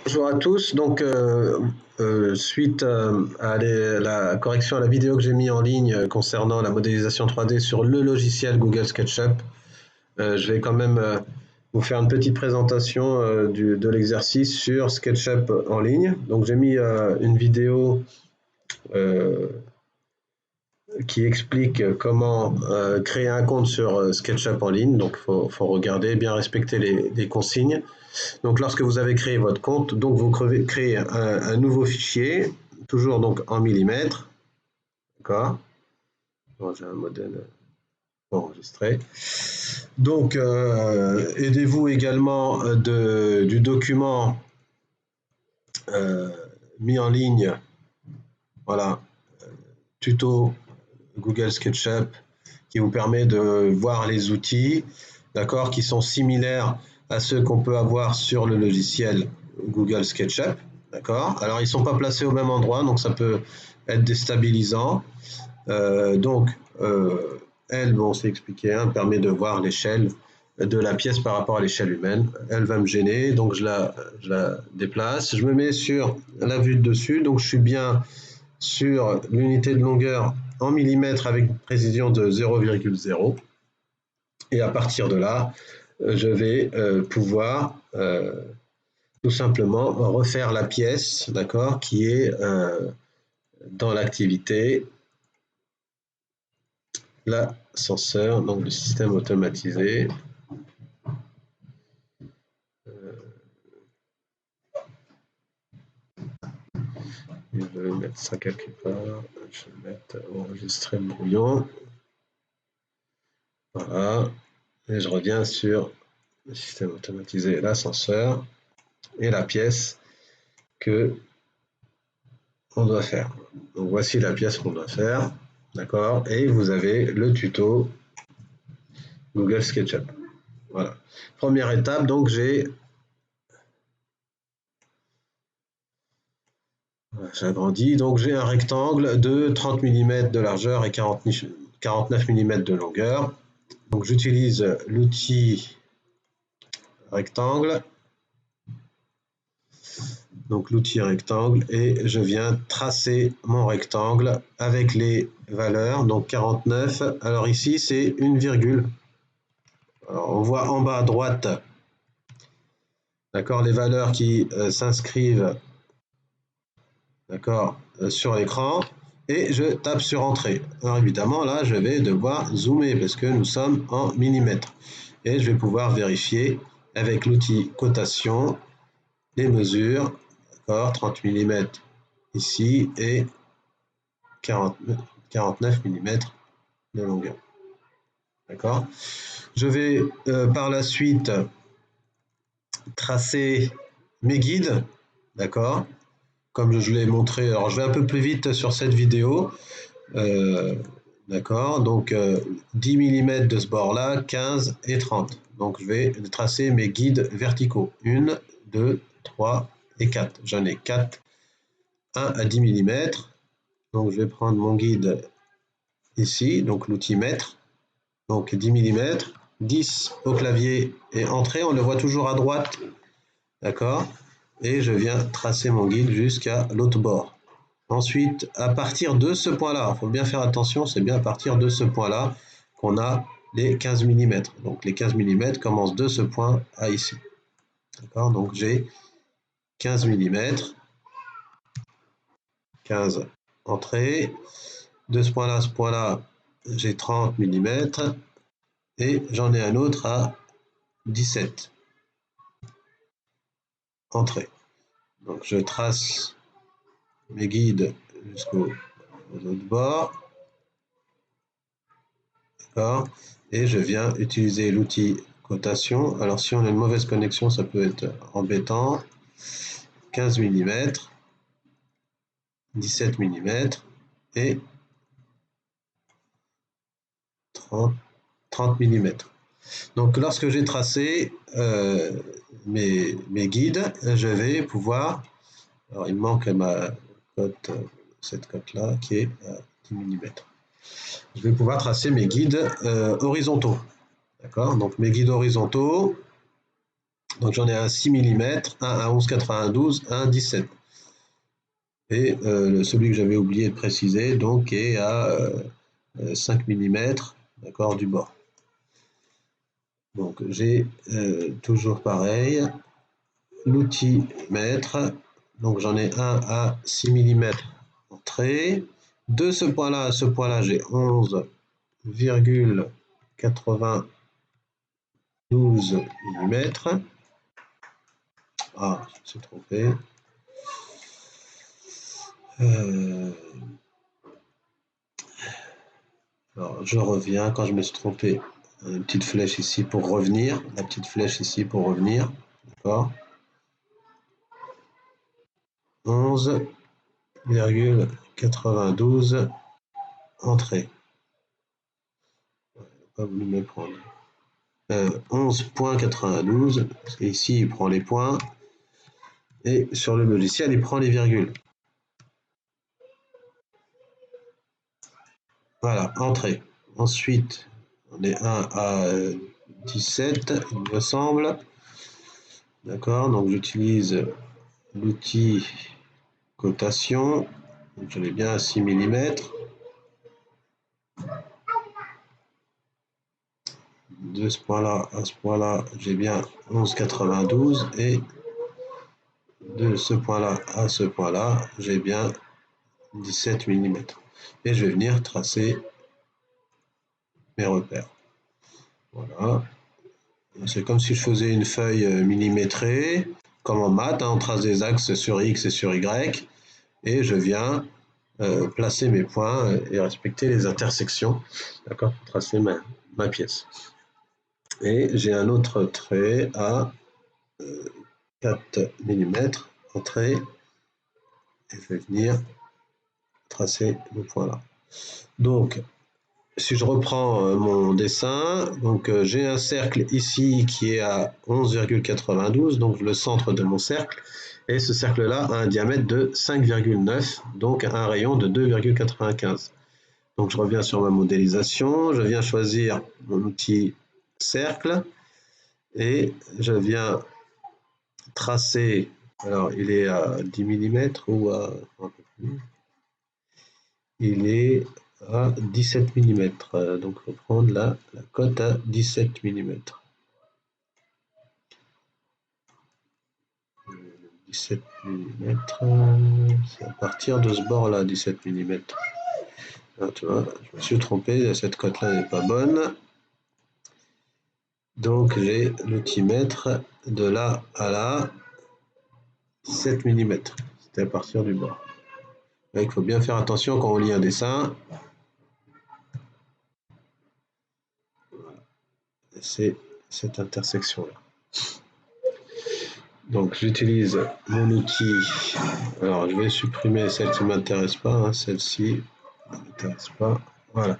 Bonjour à tous. Donc, suite à la correction à la vidéo que j'ai mis en ligne concernant la modélisation 3D sur le logiciel Google SketchUp, je vais quand même vous faire une petite présentation de l'exercice sur SketchUp en ligne. Donc, j'ai mis une vidéo euh, qui explique comment créer un compte sur SketchUp en ligne. Donc, faut regarder, bien respecter les consignes. Donc, lorsque vous avez créé votre compte, donc vous créez un nouveau fichier, toujours donc en millimètres. D'accord. J'ai un modèle enregistré. Donc, aidez-vous également du document mis en ligne. Voilà, tuto Google SketchUp qui vous permet de voir les outils, d'accord, qui sont similaires à ceux qu'on peut avoir sur le logiciel Google SketchUp, d'accord. Alors, ils ne sont pas placés au même endroit, donc ça peut être déstabilisant. Donc, elle, bon, c'est expliqué, hein, permet de voir l'échelle de la pièce par rapport à l'échelle humaine. Elle va me gêner, donc je la déplace. Je me mets sur la vue de dessus, donc je suis bien sur l'unité de longueur en millimètres avec une précision de 0,0. Et à partir de là, je vais pouvoir tout simplement refaire la pièce, d'accord, qui est dans l'activité l'ascenseur, donc le système automatisé. Je vais mettre ça quelque part. Je vais mettre enregistrer le brouillon. Voilà. Et je reviens sur le système automatisé, l'ascenseur et la pièce que on doit faire. Donc voici la pièce qu'on doit faire. D'accord. Et vous avez le tuto Google SketchUp. Voilà. Première étape, donc j'agrandis, donc j'ai un rectangle de 30 mm de largeur et 49 mm de longueur. Donc j'utilise l'outil rectangle. Donc l'outil rectangle et je viens tracer mon rectangle avec les valeurs. Donc 49. Alors ici c'est une virgule. Alors, on voit en bas à droite, d'accord, les valeurs qui s'inscrivent, d'accord, sur l'écran. Et je tape sur entrée. Alors évidemment là je vais devoir zoomer parce que nous sommes en millimètres. Et je vais pouvoir vérifier avec l'outil cotation les mesures, d'accord, 30 mm ici et 49 mm de longueur. D'accord. Je vais par la suite tracer mes guides, d'accord, comme je l'ai montré. Alors je vais un peu plus vite sur cette vidéo. D'accord, donc 10 mm de ce bord-là, 15 et 30. Donc je vais tracer mes guides verticaux. 1, 2, 3 et 4. J'en ai 4, 1 à 10 mm. Donc je vais prendre mon guide ici, donc l'outil mètre. Donc 10 mm, 10 au clavier et entrée. On le voit toujours à droite. D'accord. Et je viens tracer mon guide jusqu'à l'autre bord. Ensuite, à partir de ce point-là, il faut bien faire attention, c'est bien à partir de ce point-là qu'on a les 15 mm. Donc les 15 mm commencent de ce point à ici. D'accord. Donc j'ai 15 mm, 15 entrées. De ce point-là à ce point-là, j'ai 30 mm et j'en ai un autre à 17 entrées. Donc je trace mes guides jusqu'au autre bord. D'accord. Et je viens utiliser l'outil cotation. Alors si on a une mauvaise connexion, ça peut être embêtant. 15 mm, 17 mm et 30 mm. Donc lorsque j'ai tracé mes guides, je vais pouvoir, alors il me manque ma cote, cette cote-là qui est à 10 mm. Je vais pouvoir tracer mes guides horizontaux. D'accord. Donc mes guides horizontaux, Donc j'en ai un 6 mm, un à 11,92, un 17. Et celui que j'avais oublié de préciser, donc, est à 5 mm, d'accord, du bord. Donc j'ai toujours pareil, l'outil mètre, donc j'en ai un à 6 mm entrée. De ce point-là à ce point-là, j'ai 11,92 mm. Ah, je me suis trompé. Alors, je reviens quand je me suis trompé. Une petite flèche ici pour revenir. La petite flèche ici pour revenir. D'accord. 11,92 entrée. Pas voulu me prendre. 11,92, parce qu'ici il prend les points, et sur le logiciel il prend les virgules. Voilà, entrée. Ensuite, on est 1 à 17, il me semble. D'accord, donc j'utilise l'outil cotation. Donc je l'ai bien à 6 mm. De ce point-là à ce point-là, j'ai bien 11,92 et de ce point-là à ce point-là, j'ai bien 17 mm. Et je vais venir tracer mes repères. Voilà. C'est comme si je faisais une feuille millimétrée, comme en maths, hein, on trace des axes sur X et sur Y, et je viens placer mes points et respecter les intersections, d'accord, pour tracer ma pièce. Et j'ai un autre trait à 4 mm, entrée, et je vais venir tracer le point là. Donc, si je reprends mon dessin, donc j'ai un cercle ici qui est à 11,92, donc le centre de mon cercle, et ce cercle-là a un diamètre de 5,9, donc un rayon de 2,95. Donc je reviens sur ma modélisation, je viens choisir mon outil cercle, et je viens tracer, alors il est à 10 mm ou à un peu plus, il est à 17 mm, donc il faut prendre la cote à 17 mm. 17 mm, c'est à partir de ce bord-là, 17 mm. Là, tu vois, je me suis trompé, cette cote-là n'est pas bonne. Donc j'ai l'outil-mètre de là à là, 7 mm. C'était à partir du bord. Il faut bien faire attention quand on lit un dessin. Voilà. C'est cette intersection-là. Donc j'utilise mon outil. Alors je vais supprimer celle qui ne m'intéresse pas, hein, celle-ci ne m'intéresse pas. Voilà.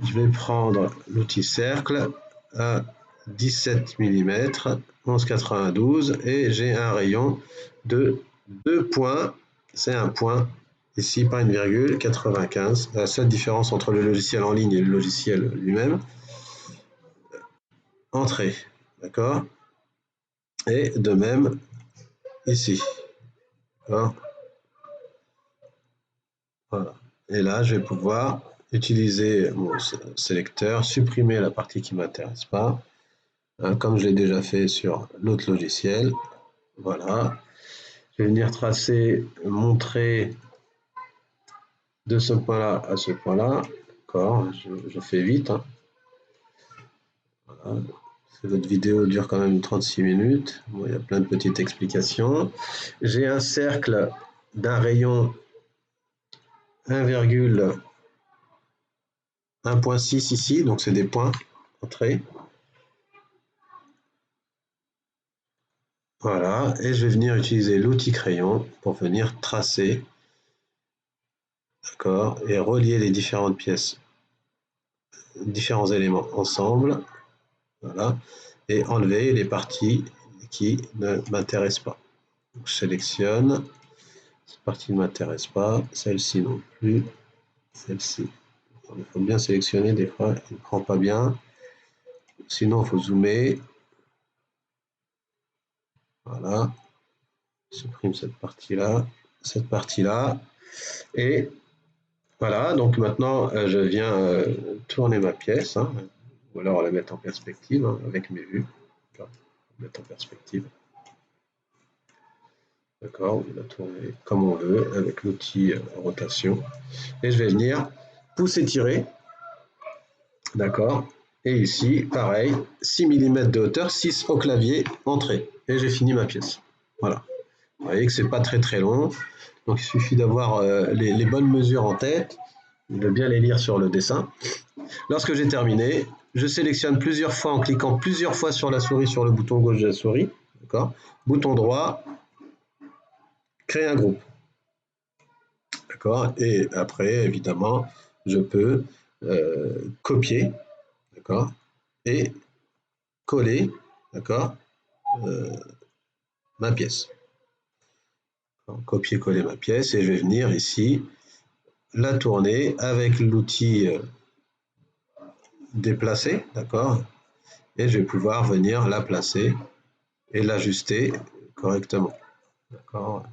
Je vais prendre l'outil cercle à 17 mm, 11,92 et j'ai un rayon de 2 points. C'est un point, ici pas une virgule, 95. La seule différence entre le logiciel en ligne et le logiciel lui-même. Entrée, d'accord. Et de même ici. Voilà. Et là, je vais pouvoir utiliser mon sélecteur, supprimer la partie qui ne m'intéresse pas, hein, comme je l'ai déjà fait sur l'autre logiciel. Voilà. Je vais venir tracer mon trait de ce point-là à ce point-là. D'accord, je fais vite. Hein. Voilà. Votre vidéo dure quand même 36 minutes. Bon, il y a plein de petites explications. J'ai un cercle d'un rayon 1,6 ici, donc c'est des points entrée. Voilà, et je vais venir utiliser l'outil crayon pour venir tracer, d'accord, et relier les différentes pièces, différents éléments ensemble, voilà, et enlever les parties qui ne m'intéressent pas. Donc, je sélectionne, cette partie ne m'intéresse pas, celle-ci non plus, celle-ci. Il faut bien sélectionner, des fois il ne prend pas bien, sinon il faut zoomer. Voilà. Je supprime cette partie-là. Et voilà, donc maintenant, je viens tourner ma pièce, hein, ou alors la mettre en perspective hein, avec mes vues. Mettre en perspective. D'accord, on va la tourner comme on veut avec l'outil rotation. Et je vais venir pousser, tirer. D'accord. Et ici, pareil, 6 mm de hauteur, 6 au clavier, entrée. Et j'ai fini ma pièce. Voilà. Vous voyez que c'est pas très très long. Donc il suffit d'avoir les bonnes mesures en tête, de bien les lire sur le dessin. Lorsque j'ai terminé, je sélectionne plusieurs fois en cliquant plusieurs fois sur la souris, sur le bouton gauche de la souris. D'accord. Bouton droit, créer un groupe. D'accord. Et après, évidemment, je peux copier, d'accord, et coller, d'accord, ma pièce. Copier-coller ma pièce et je vais venir ici la tourner avec l'outil déplacer, d'accord, et je vais pouvoir venir la placer et l'ajuster correctement, d'accord.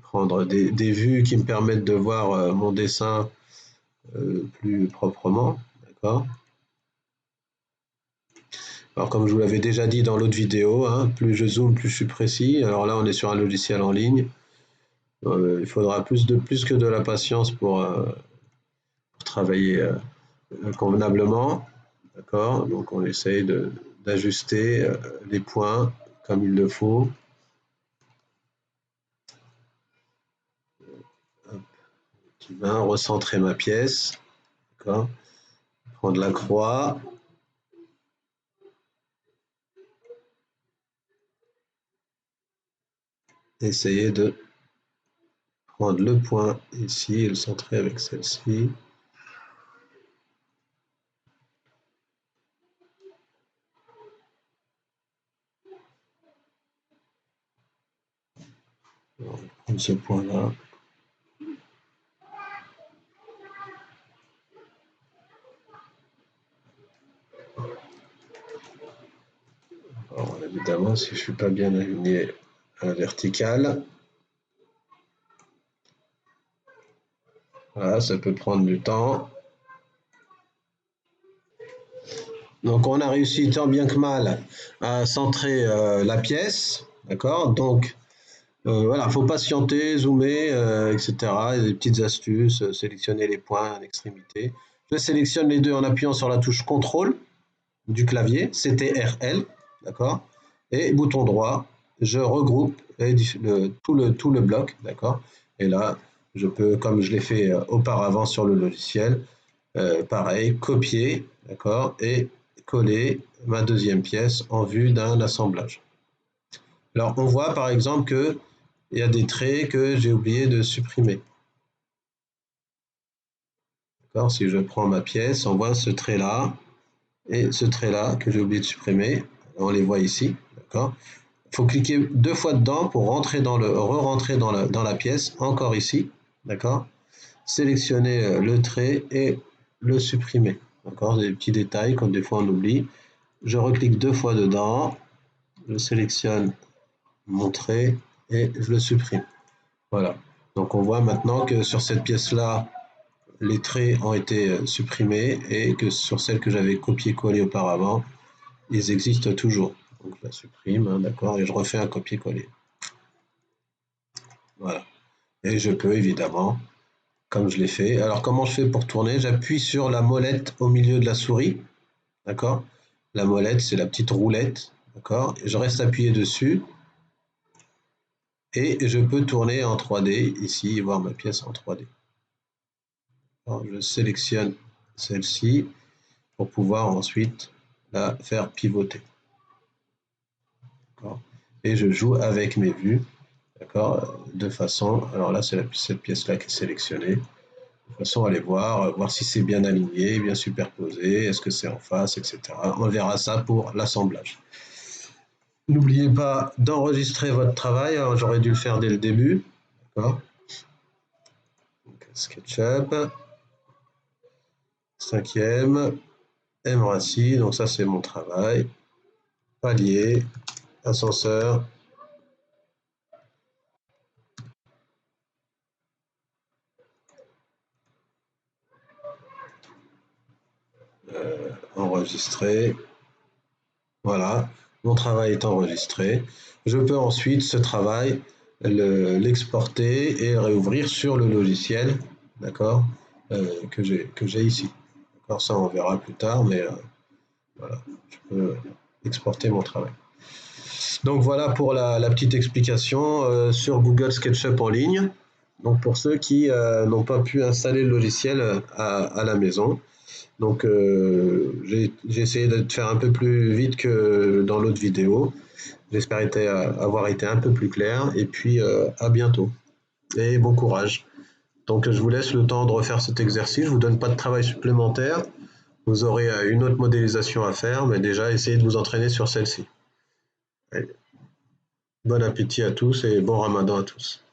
Prendre des vues qui me permettent de voir mon dessin plus proprement, d'accord. Alors comme je vous l'avais déjà dit dans l'autre vidéo, hein, plus je zoome, plus je suis précis. Alors là, on est sur un logiciel en ligne. Il faudra plus que de la patience pour travailler convenablement. D'accord. Donc on essaye d'ajuster les points comme il le faut. Qui va recentrer ma pièce. D'accord. Prendre la croix. Essayer de prendre le point ici et le centrer avec celle-ci. On va prendre ce point-là. Alors, évidemment, si je ne suis pas bien aligné à la verticale, voilà, ça peut prendre du temps. Donc, on a réussi tant bien que mal à centrer la pièce, d'accord. Donc, voilà, il faut patienter, zoomer, etc. Il y a des petites astuces, sélectionner les points à l'extrémité. Je sélectionne les deux en appuyant sur la touche CTRL du clavier, CTRL, d'accord. Et bouton droit, je regroupe tout le bloc, d'accord. Et là, je peux, comme je l'ai fait auparavant sur le logiciel, pareil, copier, d'accord, et coller ma deuxième pièce en vue d'un assemblage. Alors, on voit par exemple que il y a des traits que j'ai oublié de supprimer. D'accord, si je prends ma pièce, on voit ce trait-là et ce trait-là que j'ai oublié de supprimer. On les voit ici, d'accord. Il faut cliquer 2 fois dedans pour rentrer re-rentrer dans la pièce, encore ici, d'accord. Sélectionner le trait et le supprimer, d'accord. Des petits détails comme des fois on oublie. Je reclique 2 fois dedans, je sélectionne mon trait et je le supprime. Voilà. Donc on voit maintenant que sur cette pièce-là, les traits ont été supprimés et que sur celle que j'avais copié-collé auparavant, ils existent toujours. Donc je la supprime, hein, d'accord, et je refais un copier-coller. Voilà. Et je peux évidemment, comme je l'ai fait. Alors comment je fais pour tourner? J'appuie sur la molette au milieu de la souris, d'accord? La molette, c'est la petite roulette, d'accord? Je reste appuyé dessus et je peux tourner en 3D ici, voir ma pièce en 3D. Alors, je sélectionne celle-ci pour pouvoir ensuite la faire pivoter. Et je joue avec mes vues, d'accord, de façon, alors là c'est cette pièce-là qui est sélectionnée, de façon à les voir si c'est bien aligné, bien superposé, est-ce que c'est en face, etc. On verra ça pour l'assemblage. N'oubliez pas d'enregistrer votre travail, alors j'aurais dû le faire dès le début, d'accord. SketchUp, 5e, M-Racine, donc ça c'est mon travail, palier, ascenseur, enregistré. Voilà, mon travail est enregistré. Je peux ensuite ce travail l'exporter et le réouvrir sur le logiciel, d'accord, que j'ai ici. D'accord, ça on verra plus tard, mais voilà, je peux exporter mon travail. Donc voilà pour la petite explication sur Google SketchUp en ligne. Donc pour ceux qui n'ont pas pu installer le logiciel à la maison. Donc j'ai essayé de faire un peu plus vite que dans l'autre vidéo. J'espère avoir été un peu plus clair. Et puis à bientôt. Et bon courage. Donc je vous laisse le temps de refaire cet exercice. Je ne vous donne pas de travail supplémentaire. Vous aurez une autre modélisation à faire, mais déjà essayez de vous entraîner sur celle-ci. Bon appétit à tous et bon ramadan à tous.